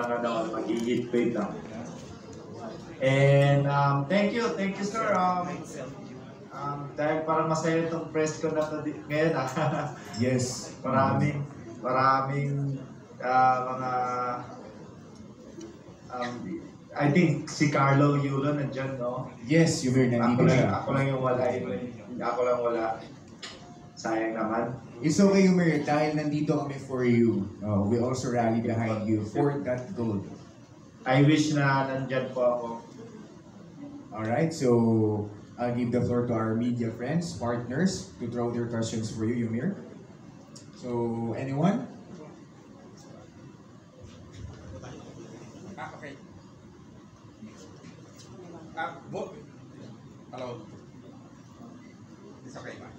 ng mag-i-hit weight lang. And thank you sir. Dahil parang masaya itong press ko na to ngayon. Yes. maraming mga I think si Carlo Yulo nandyan, no? Yes, Yumir, nandito siya. Ako lang yung wala. Ako lang wala. Sayang naman. It's okay, Yumir, dahil nandito kami for you. We also rally behind you for that goal. I wish na nandyan po ako. Alright, so I'll give the floor to our media friends, partners, to throw their questions for you, Yumir. So, anyone? Okay. Hello. It's okay, ma.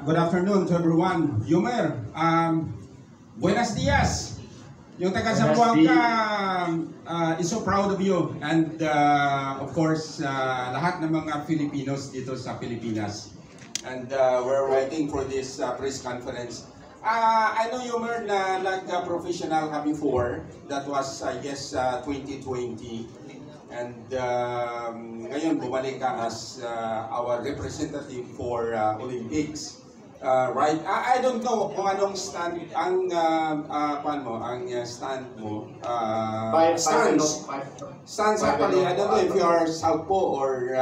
Good afternoon to everyone. Yumer, buenos dias. Yung taga Zamboanga is so proud of you and of course lahat ng mga Filipinos dito sa Pilipinas. And we're waiting for this press conference. I know Yumer na nag-professional ka before. That was I guess 2020. And ngayon bumalik ka as our representative for Olympics. Right? I don't know kung anong stand ang stand mo. Stance actually, I don't know if you are Southpaw or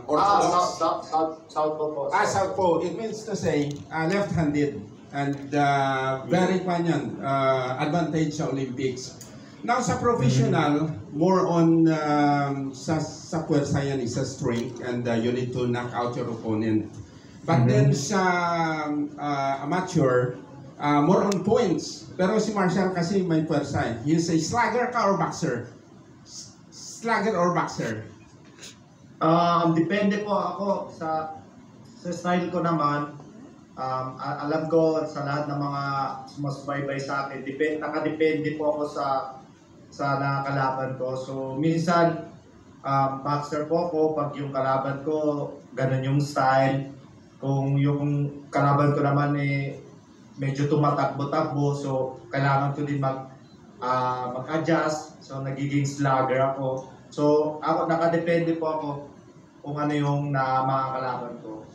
Orthodox. Southpaw po. Southpaw. It means to say left-handed and very advantage sa Olympics. Now sa professional, more on sa puwersa yan is sa strength and you need to knock out your opponent. But then sa amateur, more on points. Pero si Marshall kasi may puwersa. He's a slugger ka or boxer? Slugger or boxer? Depende po ako sa style ko naman. Alam ko sa lahat ng mga sumasubaybay sa akin, nakadepende po ako sa nakakalaban ko. So minsan boxer po ako pag yung kalaban ko ganun yung style. Kung yung kalaban ko naman medyo tumatakbo-takbo, so kailangan ko din mag-adjust. So nagiging slugger ako. So ako nakadepende po ako kung ano yung mga kalaban ko.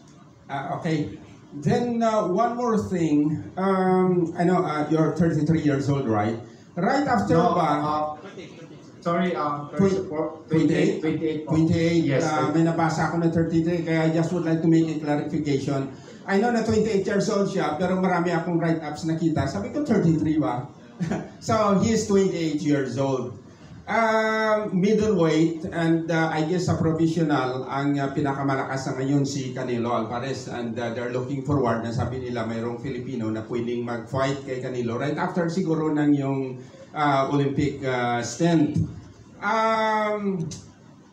Okay. Then one more thing. I know you're 33 years old, right? Right after Sorry, 28? 28, yes. May nabasa ako na 33, kaya I just would like to make a clarification. I know na 28 years old siya, pero marami akong write-ups nakita. Sabi ko 33 ba? So, he is 28 years old. Middleweight, and I guess sa professional, ang pinakamalakas na ngayon si Canelo Alvarez, and they're looking forward na sabi nila mayroong Filipino na pwedeng mag-fight kay Canelo right after siguro ng yung Olympic stint.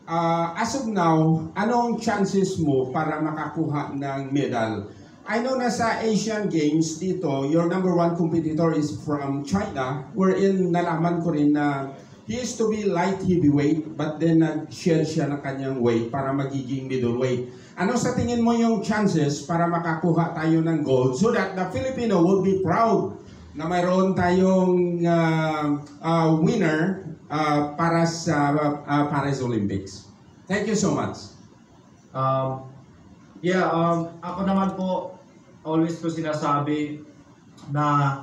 As of now, anong chances mo para makakuha ng medal? I know na sa Asian Games dito, your number one competitor is from China, wherein nalaman ko rin na he is to be light heavyweight, but then nag-share siya ng kanyang weight para magiging middleweight. Ano sa tingin mo yung chances para makakuha tayo ng gold so that the Filipino will be proud na mayroon tayong winner para sa Paris Olympics? Thank you so much. Ako naman po, always ko sinasabi na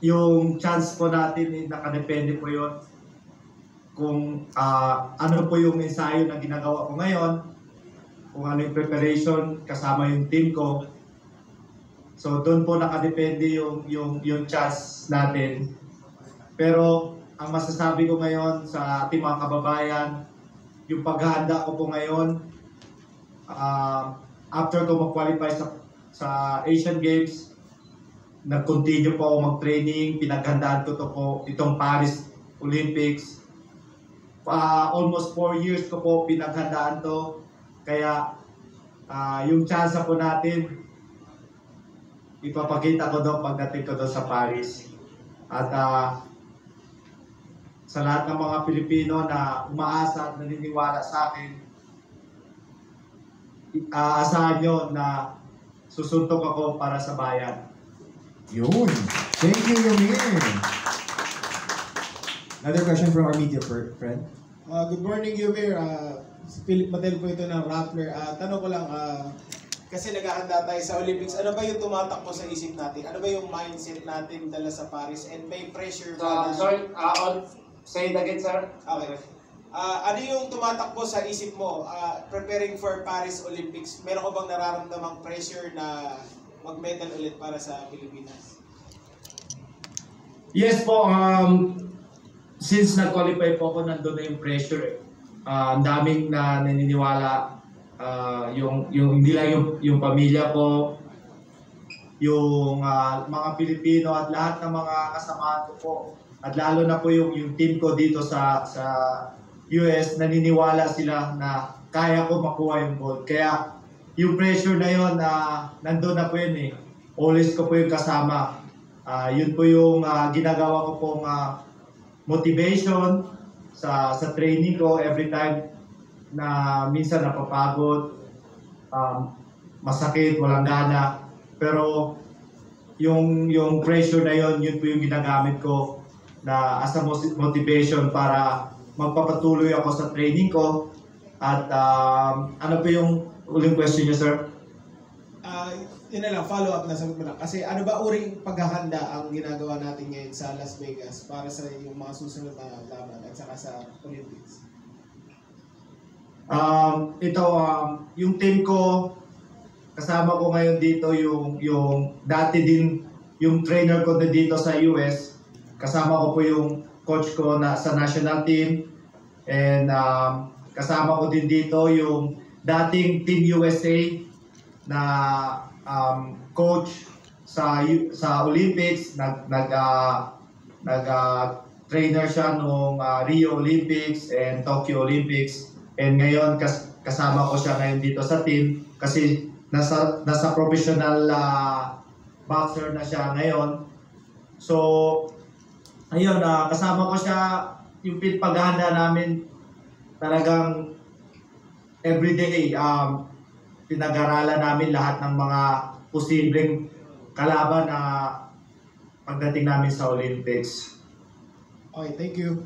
yung chance po natin nakadepende po yun kung ano po yung ensayo na ginagawa ko ngayon, kung ano yung preparation kasama yung team ko. So doon po nakadepende yung chance natin. Pero ang masasabi ko ngayon sa ating mga kababayan, yung paghahanda ko po ngayon, after ko mag-qualify sa Asian Games, nag-continue po ako mag-training, pinaghandaan ko to po itong Paris Olympics. Almost 4 years ko po pinaghandaan to. Kaya yung chance po natin, ipapakita ko doon pagdating ko doon sa Paris. At sa lahat ng mga Pilipino na umaasa at naniniwala sa akin, aasahan nyo na susuntok ako para sa bayan. Yun. Thank you, Yomir. Another question from our media friend. Good morning, Yumir. Si Philip Matel po ito ng Rappler. Tanong ko lang, kasi naghahanda tayo sa Olympics, ano ba yung tumatakbo sa isip natin? Ano ba yung mindset natin dala sa Paris? And may pressure ba? Say it again, sir. Okay. Ano yung tumatakbo sa isip mo preparing for Paris Olympics? Meron ka bang nararamdamang pressure na mag-medal ulit para sa Pilipinas? Yes po, since nag-qualify po ako, nandun na yung pressure eh. Ang daming na naniniwala, hindi lang yung pamilya ko, yung mga Pilipino at lahat ng mga kasamahan ko po. At lalo na po yung team ko dito sa US, naniniwala sila na kaya ko makuha yung gold. Kaya yung pressure na yun, nandun na po yun eh. Always ko po yung kasama. Yun po yung ginagawa ko pong motivation sa training ko every time na minsan napapagod, masakit, walang gana. Pero yung pressure na yun po yung ginagamit ko na as a motivation para magpapatuloy ako sa training ko. At ano po yung uling question niyo, sir? Yun na lang, follow up na sagot mo lang. Kasi ano ba uring paghahanda ang ginagawa natin ngayon sa Las Vegas para sa yung mga susunod na laban at saka sa Olympics? Yung team ko, kasama ko ngayon dito yung dati din, yung trainer ko na dito sa US. Kasama ko po yung coach ko na sa national team. And kasama ko din dito yung dating Team USA na coach sa Olympics. Trainer siya nung Rio Olympics and Tokyo Olympics. And ngayon kasama ko siya ngayon dito sa team kasi nasa professional boxer na siya ngayon. So ayun, kasama ko siya, yung paghahanda namin talagang everyday. Pinag-aralan namin lahat ng mga posibleng kalaban na pagdating namin sa Olympics. Okay, thank you.